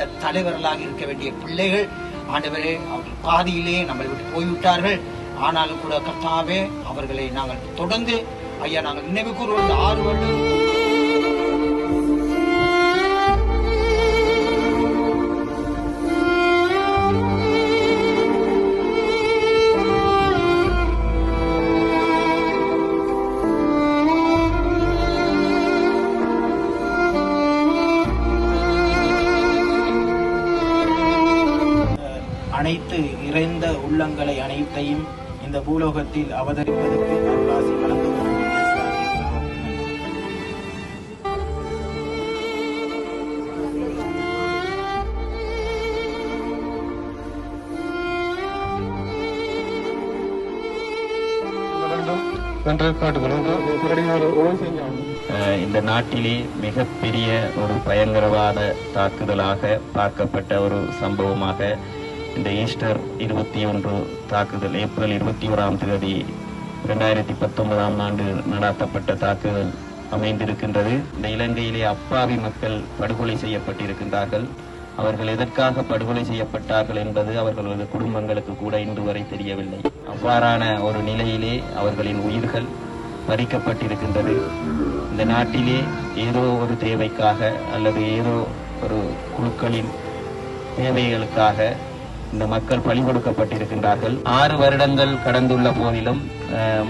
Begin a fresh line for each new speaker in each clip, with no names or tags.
நல்ல தலைவர்களாக இருக்க வேண்டிய பிள்ளைகள் ஆண்டவரே அவர்கள் பாதியிலே நம்மளை விட்டு போய்விட்டார்கள். ஆனாலும் கூட கர்த்தாவே அவர்களை நாங்கள் தொடர்ந்து ஐயா நாங்கள் நினைவு கூறுவோம். 6 வருடம் அனைத்து இறைந்த உள்ளங்களை அனைத்தையும் இந்த பூலோகத்தில் அவதரிப்பதற்கு அருளாசி வழங்குகிறோம்.
இந்த நாட்டிலே மிகப்பெரிய ஒரு பயங்கரவாத தாக்குதலாக பார்க்கப்பட்ட ஒரு சம்பவமாக இந்த ஈஸ்டர் 21 தாக்குதல் ஏப்ரல் 21ஆம் தேதி 2019ஆம் ஆண்டு நடாத்தப்பட்ட தாக்குதல் அமைந்திருக்கின்றது. இந்த இலங்கையிலே அப்பாவி மக்கள் படுகொலை செய்யப்பட்டிருக்கின்றார்கள். அவர்கள் எதற்காக படுகொலை செய்யப்பட்டார்கள் என்பது அவர்களது குடும்பங்களுக்கு கூட இன்று வரை தெரியவில்லை. அவ்வாறான ஒரு நிலையிலே அவர்களின் உயிர்கள் பறிக்கப்பட்டிருக்கின்றது. இந்த நாட்டிலே ஏதோ ஒரு தேவைக்காக அல்லது ஏதோ ஒரு குழுக்களின் தேவைகளுக்காக இந்த மக்கள் பலி கொடுக்கப்பட்டிருக்கின்றார்கள். 6 வருடங்கள் கடந்துள்ள போதிலும்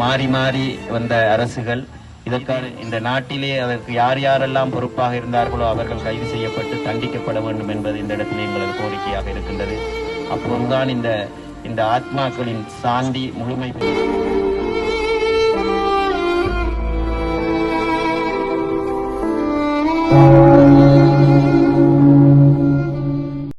மாறி மாறி வந்த அரசுகள் இதற்கான இந்த நாட்டிலே அதற்கு யார் யாரெல்லாம் பொறுப்பாக இருந்தார்களோ அவர்கள் கைது செய்யப்பட்டு தண்டிக்கப்பட வேண்டும் என்பது இந்த இடத்திலே எங்களது கோரிக்கையாக இருக்கின்றது. அப்போதுதான் இந்த ஆத்மாக்களின் சாந்தி முழுமை